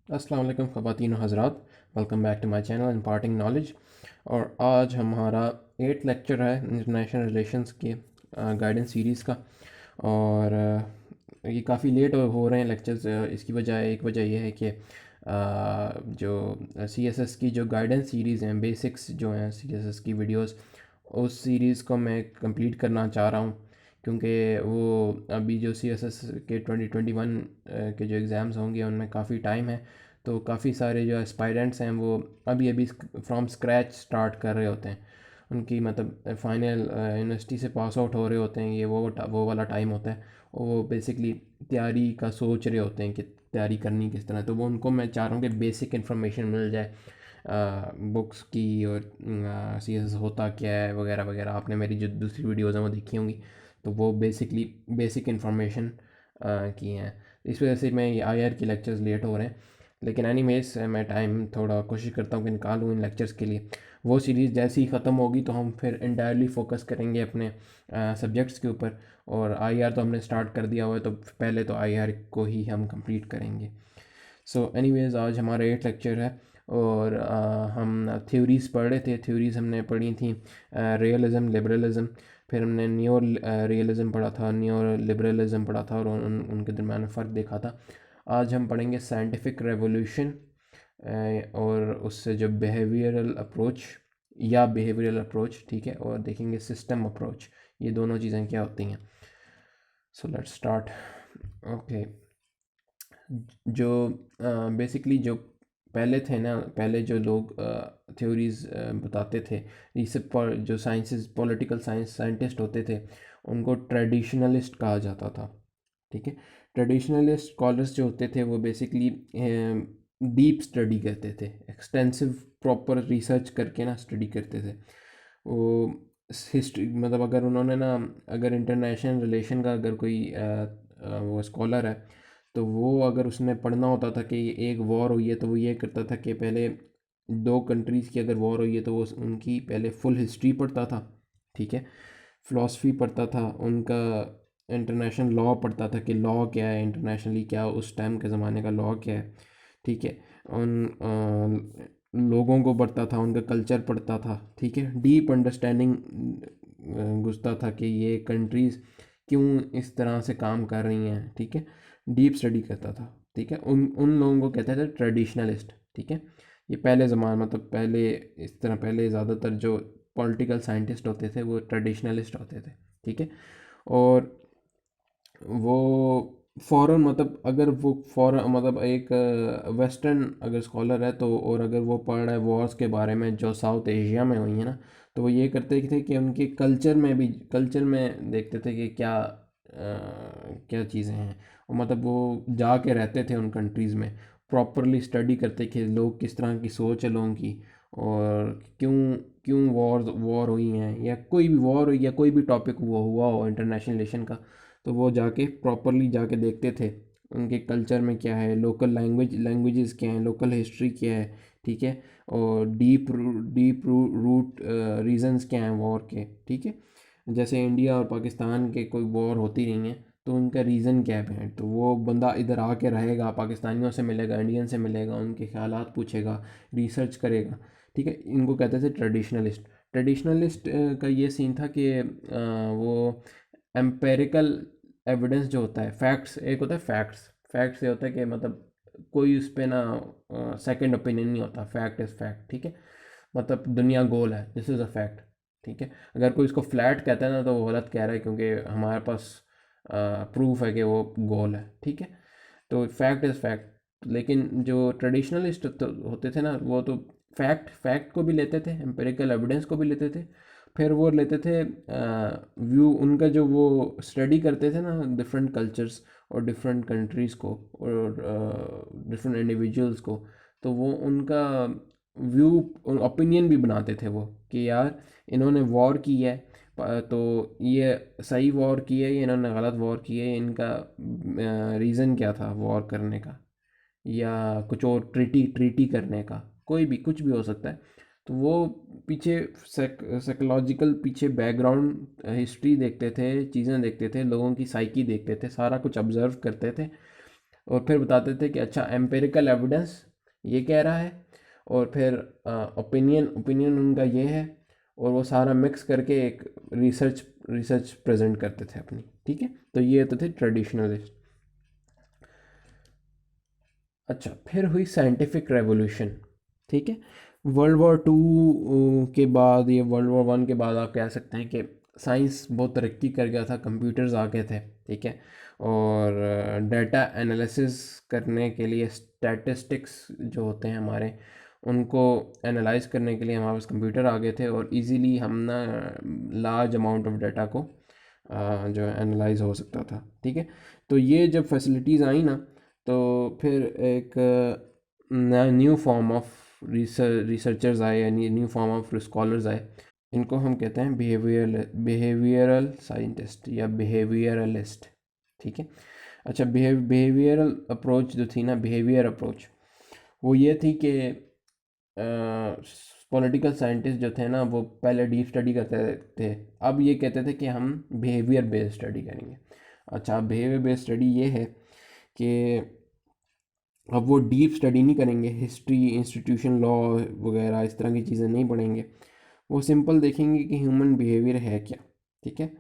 अस्सलाम वालेकुम ख़वातीन व हज़रात, welcome back to my channel imparting knowledge. और आज हमारा 8th लेक्चर है इंटरनेशनल रिलेशंस के गाइडेंस सीरीज़ का। और ये काफ़ी लेट हो रहे हैं लेक्चर्स। इसकी वजह एक वजह यह है कि जो सीएसएस की जो गाइडेंस सीरीज़ हैं, बेसिक्स जो हैं सीएसएस की वीडियोस, उस सीरीज़ को मैं कंप्लीट करना चाह रहा हूँ, क्योंकि वो अभी जो सीएसएस के 2021 के जो एग्ज़ाम्स होंगे उनमें काफ़ी टाइम है। तो काफ़ी सारे जो एस्पायरेंट्स हैं वो अभी अभी फ्रॉम स्क्रैच स्टार्ट कर रहे होते हैं। उनकी मतलब फाइनल यूनिवर्सिटी से पास आउट हो रहे होते हैं। ये वो वाला टाइम होता है। और वो बेसिकली तैयारी का सोच रहे होते हैं कि तैयारी करनी किस तरह। तो वो उनको मैं चाह रहा हूँ कि बेसिक इन्फॉर्मेशन मिल जाए बुक्स की, और सीएसएस होता क्या है वगैरह वगैरह। आपने मेरी जो दूसरी वीडियोज़ हैं वो देखी होंगी, तो वो बेसिकली बेसिक इन्फॉर्मेशन की हैं। इस वजह से मैं आईआर के लेक्चर्स लेट हो रहे हैं। लेकिन एनीवेज मैं टाइम थोड़ा कोशिश करता हूँ कि निकालूँ इन लेक्चर्स के लिए। वो सीरीज़ जैसे ही ख़त्म होगी तो हम फिर इंटायरली फोकस करेंगे अपने सब्जेक्ट्स के ऊपर। और आईआर तो हमने स्टार्ट कर दिया हुआ है, तो पहले तो आईआर को ही हम कंप्लीट करेंगे। सो एनीवेज आज हमारा 8 लेक्चर है। और हम थ्योरीज़ पढ़ रहे थे। थ्योरीज़ हमने पढ़ी थी रियलिज़म, लिबरलिज़म। फिर हमने न्यो रियलिज़म पढ़ा था, न्यो लिबरलिज़म पढ़ा था, और उनके दरम्यान फ़र्क देखा था। आज हम पढ़ेंगे साइंटिफिक रेवोल्यूशन और उससे जो बिहेवियरल अप्रोच या बिहेवियरल अप्रोच, ठीक है, और देखेंगे सिस्टम अप्रोच, ये दोनों चीज़ें क्या होती हैं। So let's start. ओके। जो बेसिकली जो पहले थे ना, पहले जो लोग थ्योरीज़ बताते थे, इससे पर जो साइंसेस पॉलिटिकल साइंस साइंटिस्ट होते थे उनको ट्रेडिशनलिस्ट कहा जाता था। ठीक है। ट्रेडिशनलिस्ट स्कॉलर्स जो होते थे वो बेसिकली डीप स्टडी करते थे, एक्सटेंसिव प्रॉपर रिसर्च करके ना स्टडी करते थे। वो हिस्ट्री मतलब अगर उन्होंने ना, अगर इंटरनेशनल रिलेशन का अगर कोई वो स्कॉलर है, तो वो अगर उसने पढ़ना होता था कि एक वॉर हुई है, तो वो ये करता था कि पहले दो कंट्रीज़ की अगर वॉर हुई है तो वो उनकी पहले फुल हिस्ट्री पढ़ता था। ठीक है। फ़िलासफ़ी पढ़ता था उनका, इंटरनेशनल लॉ पढ़ता था कि लॉ क्या है इंटरनेशनली, क्या उस टाइम के ज़माने का लॉ क्या है। ठीक है। उन लोगों को पढ़ता था, उनका कल्चर पढ़ता था। ठीक है। डीप अंडरस्टैंडिंग घुसता था कि ये कंट्रीज़ क्यों इस तरह से काम कर रही हैं। ठीक है। डीप स्टडी करता था। ठीक है। उन उन लोगों को कहते थे ट्रेडिशनलिस्ट। ठीक है। ये पहले ज़माना मतलब पहले इस तरह, पहले ज़्यादातर जो पॉलिटिकल साइंटिस्ट होते थे वो ट्रेडिशनलिस्ट होते थे। ठीक है। और वो फ़ॉरेन मतलब अगर वो फ़ॉरेन मतलब एक वेस्टर्न अगर स्कॉलर है तो, और अगर वो पढ़ रहा है वॉर्स के बारे में जो साउथ एशिया में हुई है ना, तो वो ये करते थे कि उनके कल्चर में भी, कल्चर में देखते थे कि क्या क्या चीज़ें हैं। और मतलब वो जाके रहते थे उन कंट्रीज़ में, प्रॉपरली स्टडी करते कि लोग किस तरह की सोच है लोगों की, और क्यों क्यों वॉर हुई हैं, या कोई भी वॉर या कोई भी टॉपिक हुआ हो इंटरनेशनल रिलेशन का, तो वो जाके प्रॉपरली जाके देखते थे उनके कल्चर में क्या है, लोकल लैंग्वेजेस क्या हैं, लोकल हिस्ट्री क्या है। ठीक है। और डीप रूट रीजंस क्या हैं वॉर के। ठीक है। जैसे इंडिया और पाकिस्तान के कोई वॉर होती नहीं है, तो उनका रीज़न क्या है। तो वो बंदा इधर आके रहेगा, पाकिस्तानियों से मिलेगा, इंडियन से मिलेगा, उनके ख्यालात पूछेगा, रिसर्च करेगा। ठीक है। इनको कहते थे ट्रेडिशनलिस्ट। ट्रेडिशनलिस्ट का ये सीन था कि वो एम्पेरिकल एविडेंस जो होता है, फैक्ट्स, एक होता है फैक्ट्स। फैक्ट्स ये होता है कि मतलब कोई उस पर ना सेकंड ओपिनियन नहीं होता, फैक्ट इज़ फैक्ट। ठीक है। मतलब दुनिया गोल है, दिस इज़ अ फैक्ट। ठीक है। अगर कोई इसको फ्लैट कहता है ना, तो वो गलत कह रहा है, क्योंकि हमारे पास प्रूफ है कि वो गोल है। ठीक है। तो फैक्ट इज़ फैक्ट। लेकिन जो ट्रेडिशनलिस्ट तो होते थे ना, वो तो फैक्ट फैक्ट को भी लेते थे, एम्पेरिकल एविडेंस को भी लेते थे। फिर वो लेते थे व्यू उनका, जो वो स्टडी करते थे ना डिफरेंट कल्चर्स और डिफरेंट कंट्रीज़ को और डिफरेंट इंडिविजुअल्स को, तो वो उनका व्यू ओपिनियन भी बनाते थे वो, कि यार इन्होंने वॉर की है, तो ये सही वॉर की है, ये इन्होंने गलत वॉर की है, इनका रीज़न क्या था वॉर करने का, या कुछ और ट्रीटी ट्रीटी करने का, कोई भी कुछ भी हो सकता है। तो वो पीछे साइकोलॉजिकल पीछे बैकग्राउंड हिस्ट्री देखते थे, चीज़ें देखते थे, लोगों की साइकी देखते थे, सारा कुछ ऑब्ज़र्व करते थे। और फिर बताते थे कि अच्छा एम्पिरिकल एविडेंस ये कह रहा है, और फिर ओपिनियन ओपिनियन उनका ये है, और वो सारा मिक्स करके एक रिसर्च रिसर्च प्रेजेंट करते थे अपनी। ठीक है, तो ये होते थे ट्रेडिशनलिस्ट। अच्छा, फिर हुई साइंटिफिक रेवोल्यूशन। ठीक है, वर्ल्ड वॉर टू के बाद, ये वर्ल्ड वॉर वन के बाद आप कह सकते हैं कि साइंस बहुत तरक्की कर गया था, कंप्यूटर्स आ गए थे। ठीक है, और डाटा एनालिसिस करने के लिए, स्टैटिस्टिक्स जो होते हैं हमारे, उनको एनालाइज करने के लिए हमारे पास कंप्यूटर आ गए थे, और इजीली हम ना लार्ज अमाउंट ऑफ डाटा को जो है एनालाइज हो सकता था। ठीक है, तो ये जब फैसिलिटीज़ आई ना, तो फिर एक न्यू फॉर्म ऑफ रिसर्चर्स आए, यानी न्यू फॉर्म ऑफ स्कॉलर्स आए। इनको हम कहते हैं बिहेवियरल साइंटिस्ट या बिहेवियरलिस्ट। ठीक है, अच्छा, बिहेवियरल अप्रोच जो थी ना, बिहेवियर अप्रोच, वो ये थी कि पॉलिटिकल साइंटिस्ट जो थे ना, वो पहले डीप स्टडी करते थे, अब ये कहते थे कि हम बिहेवियर बेस्ड स्टडी करेंगे। अच्छा, बिहेवियर बेस्ड स्टडी ये है कि अब वो डीप स्टडी नहीं करेंगे, हिस्ट्री, इंस्टीट्यूशन, लॉ वगैरह इस तरह की चीज़ें नहीं पढ़ेंगे। वो सिंपल देखेंगे कि ह्यूमन बिहेवियर है क्या। ठीक है,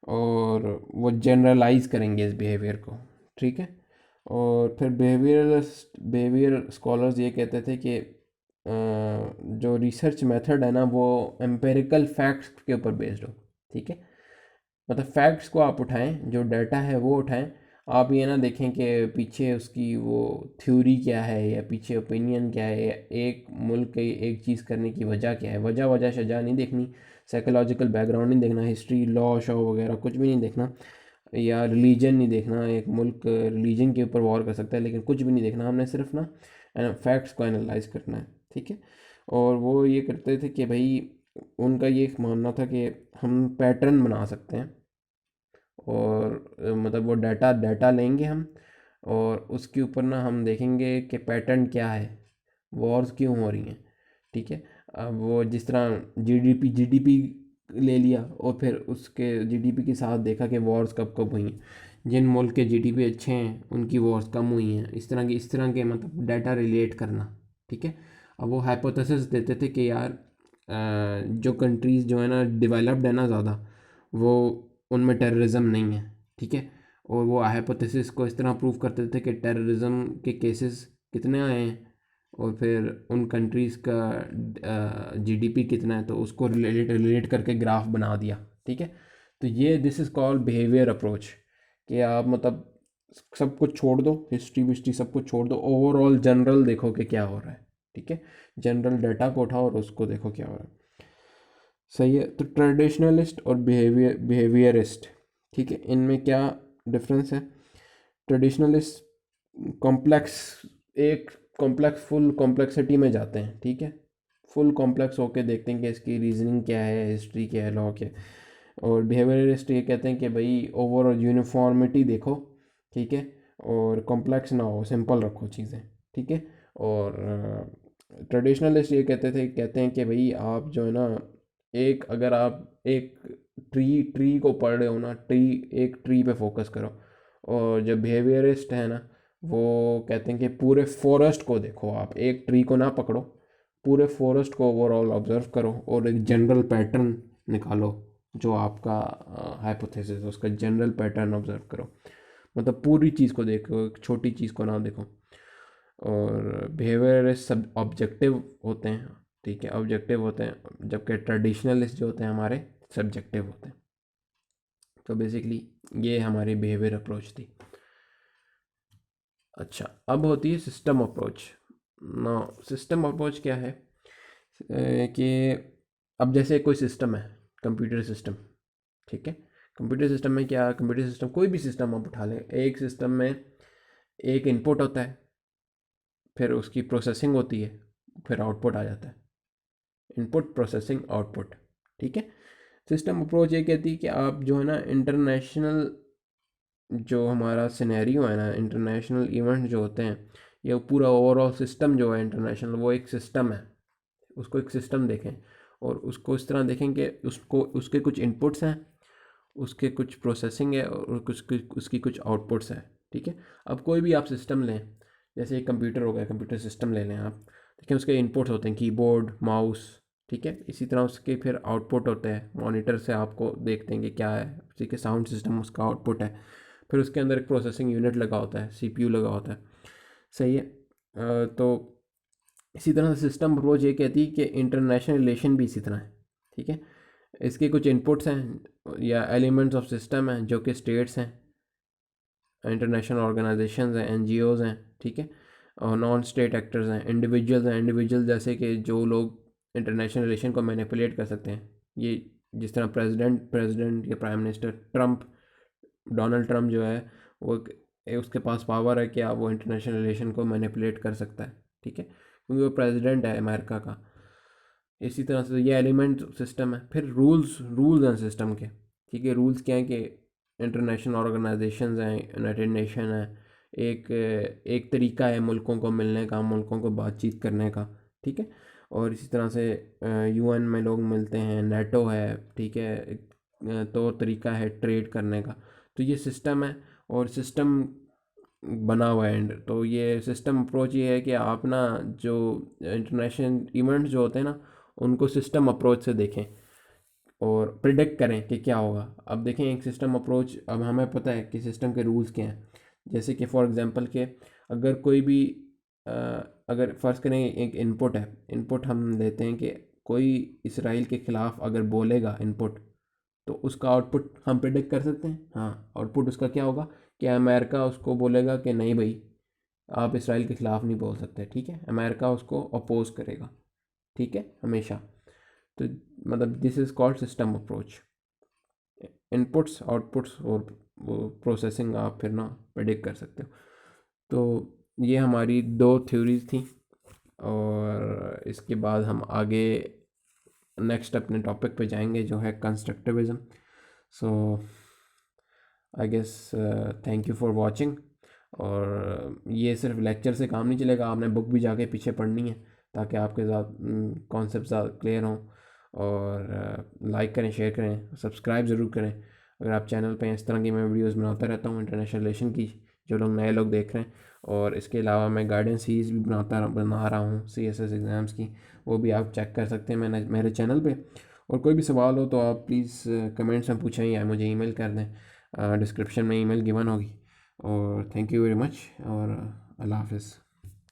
और वो जनरलाइज करेंगे इस बिहेवियर को। ठीक है, और फिर बिहेवियर स्कॉलर्स ये कहते थे कि जो रिसर्च मेथड है ना, वो एम्पेरिकल फैक्ट्स के ऊपर बेस्ड हो। ठीक है, मतलब फैक्ट्स को आप उठाएं, जो डाटा है वो उठाएं। आप ये ना देखें कि पीछे उसकी वो थ्योरी क्या है, या पीछे ओपिनियन क्या है, या एक मुल्क के एक चीज़ करने की वजह क्या है। वजह वजह शजा नहीं देखनी, साइकोलॉजिकल बैकग्राउंड नहीं देखना, हिस्ट्री, लॉ शॉ वगैरह कुछ भी नहीं देखना, या रिलीजन नहीं देखना। एक मुल्क रिलीजन के ऊपर वॉर कर सकता है, लेकिन कुछ भी नहीं देखना, हमने सिर्फ ना फैक्ट्स को एनालाइज करना है। ठीक है, और वो ये करते थे कि भाई, उनका ये मानना था कि हम पैटर्न बना सकते हैं, और मतलब वो डाटा डाटा लेंगे हम, और उसके ऊपर ना हम देखेंगे कि पैटर्न क्या है, वॉर्स क्यों हो रही हैं। ठीक है, अब वो जिस तरह जीडीपी ले लिया, और फिर उसके जीडीपी के साथ देखा कि वॉर्स कब कब हुई हैं, जिन मुल्क के जीडीपी अच्छे हैं उनकी वॉर्स कम हुई हैं, इस तरह के मतलब डाटा रिलेट करना। ठीक है, अब वो हाइपोथेसिस देते थे कि यार जो कंट्रीज़ जो है ना डेवलप्ड है ना ज़्यादा, वो उनमें टेररिज्म नहीं है। ठीक है, और वो हाइपोथेसिस को इस तरह प्रूव करते थे कि टेररिज्म के केसेस कितने आए हैं, और फिर उन कंट्रीज़ का जीडीपी कितना है, तो उसको रिलेट करके ग्राफ बना दिया। ठीक है, तो ये this is called behaviour approach, कि आप मतलब सब कुछ छोड़ दो, हिस्ट्री विस्ट्री सब कुछ छोड़ दो, ओवरऑल जनरल देखो कि क्या हो रहा है। ठीक है, जनरल डाटा को उठाओ और उसको देखो क्या हो रहा है। सही है, तो ट्रेडिशनलिस्ट और बिहेवियरिस्ट, ठीक है, इनमें क्या डिफरेंस है। ट्रेडिशनलिस्ट कॉम्प्लेक्स, एक कॉम्प्लेक्स, फुल कॉम्प्लेक्सिटी में जाते हैं। ठीक है, फुल कॉम्प्लेक्स होके देखते हैं कि इसकी रीजनिंग क्या है, हिस्ट्री क्या है, लॉ क्या है। और बिहेवियरिस्ट ये कहते हैं कि भाई ओवरऑल यूनिफॉर्मिटी देखो। ठीक है, और कॉम्प्लेक्स ना हो, सिंपल रखो चीज़ें। ठीक है, और ट्रेडिशनलिस्ट ये कहते हैं कि भाई आप जो है ना, एक अगर आप एक ट्री को पढ़ रहे हो ना, एक ट्री पे फोकस करो। और जो बिहेवियरिस्ट है ना, वो कहते हैं कि पूरे फॉरेस्ट को देखो, आप एक ट्री को ना पकड़ो, पूरे फॉरेस्ट को ओवरऑल ऑब्जर्व करो, और एक जनरल पैटर्न निकालो, जो आपका हाइपोथेसिस है उसका जनरल पैटर्न ऑब्जर्व करो। मतलब पूरी चीज़ को देखो, एक छोटी चीज़ को ना देखो। और बिहेवियरिस्ट सब ऑब्जेक्टिव होते हैं। ठीक है, ऑब्जेक्टिव होते हैं, जबकि ट्रेडिशनलिस्ट जो होते हैं हमारे सब्जेक्टिव होते हैं। तो बेसिकली ये हमारी बिहेवियर अप्रोच थी। अच्छा, अब होती है सिस्टम अप्रोच ना। सिस्टम अप्रोच क्या है कि अब जैसे कोई सिस्टम है, कंप्यूटर सिस्टम। ठीक है, कंप्यूटर सिस्टम में क्या, कंप्यूटर सिस्टम कोई भी सिस्टम आप उठा लें, एक सिस्टम में एक इनपुट होता है, फिर उसकी प्रोसेसिंग होती है, फिर आउटपुट आ जाता है। Input, processing, output. ठीक है, सिस्टम अप्रोच ये कहती है कि आप जो है ना इंटरनेशनल, जो हमारा सिनेरियो है ना, इंटरनेशनल इवेंट जो होते हैं, ये पूरा ओवरऑल सिस्टम जो है इंटरनेशनल, वो एक सिस्टम है, उसको एक सिस्टम देखें। और उसको इस तरह देखें कि उसको, उसके कुछ इनपुट्स हैं, उसके कुछ प्रोसेसिंग है, और कुछ उसकी कुछ आउटपुट्स है। ठीक है। अब कोई भी आप सिस्टम लें, जैसे एक कंप्यूटर हो गया, कंप्यूटर सिस्टम ले लें आप, ठीक है। उसके इनपुट्स होते हैं कीबोर्ड, माउस, ठीक है। इसी तरह उसके फिर आउटपुट होते हैं, मॉनिटर से आपको देखते हैं कि क्या है, ठीक है। साउंड सिस्टम उसका आउटपुट है। फिर उसके अंदर एक प्रोसेसिंग यूनिट लगा होता है, सीपीयू लगा होता है, सही है। तो इसी तरह से सिस्टम अप्रोच ये कहती है कि इंटरनेशनल रिलेशन भी इसी तरह है, ठीक है। इसके कुछ इनपुट्स हैं या एलिमेंट्स ऑफ सिस्टम हैं जो कि स्टेट्स हैं, इंटरनेशनल ऑर्गेनाइजेशंस हैं, एनजीओज़ हैं, ठीक है। और नॉन स्टेट एक्टर्स हैं, इंडिविजुअल्स हैं, इंडिविजुअल जैसे कि जो लोग इंटरनेशनल रिलेशन को मैनिपुलेट कर सकते हैं। ये जिस तरह प्रेसिडेंट या प्राइम मिनिस्टर डोनाल्ड ट्रम्प जो है वो उसके पास पावर है कि आप वो इंटरनेशनल रिलेशन को मैनिपुलेट कर सकता है, ठीक है, क्योंकि वो प्रेसिडेंट है अमेरिका का। इसी तरह से ये एलिमेंट सिस्टम है। फिर रूल्स हैं सिस्टम के, ठीक है। रूल्स क्या है कि इंटरनेशनल ऑर्गेनाइजेशंस हैं, यूनाइटेड नेशन है, एक एक तरीका है मुल्कों को मिलने का, मुल्कों को बातचीत करने का, ठीक है। और इसी तरह से यूएन में लोग मिलते हैं, नेटो है, ठीक है। एक तौर तरीका है ट्रेड करने का। तो ये सिस्टम है और सिस्टम बना हुआ है एंड। तो ये सिस्टम अप्रोच ये है कि आप ना जो इंटरनेशनल इवेंट्स जो होते हैं ना उनको सिस्टम अप्रोच से देखें और प्रिडिक्ट करें कि क्या होगा। अब देखें एक सिस्टम अप्रोच, अब हमें पता है कि सिस्टम के रूल्स क्या हैं। जैसे कि फॉर एग्जांपल के अगर कोई भी अ, अगर फ़र्ज़ करें एक इनपुट है, इनपुट हम देते हैं कि कोई इसराइल के ख़िलाफ़ अगर बोलेगा इनपुट, तो उसका आउटपुट हम प्रिडिक्ट कर सकते हैं। हाँ, आउटपुट उसका क्या होगा कि अमेरिका उसको बोलेगा कि नहीं भाई, आप इसराइल के ख़िलाफ़ नहीं बोल सकते, ठीक है। अमेरिका उसको अपोज करेगा, ठीक है, हमेशा। तो मतलब this is called system approach. Inputs, outputs और वो प्रोसेसिंग आप फिर ना प्रेडिक्ट कर सकते हो। तो ये हमारी दो थ्योरीज थी और इसके बाद हम आगे नेक्स्ट अपने टॉपिक पे जाएंगे जो है constructivism. So I guess thank you for watching. और ये सिर्फ लेक्चर से काम नहीं चलेगा, आपने बुक भी जाके पीछे पढ़नी है ताकि आपके साथ कॉन्सेप्ट ज़्यादा क्लियर हों। और लाइक करें, शेयर करें, सब्सक्राइब ज़रूर करें अगर आप चैनल पे। इस तरह की मैं वीडियोस बनाता रहता हूँ इंटरनेशनल रिलेशन की, जो लोग नए लोग देख रहे हैं। और इसके अलावा मैं गाइडेंस सीरीज़ भी बना रहा हूँ CSS एग्ज़ाम्स की, वो भी आप चेक कर सकते हैं मैंने मेरे चैनल पे। और कोई भी सवाल हो तो आप प्लीज़ कमेंट्स में पूछें या मुझे ईमेल कर दें, डिस्क्रिप्शन में ईमेल गिवन होगी। और थैंक यू वेरी मच और अल्लाह हाफ़िज़।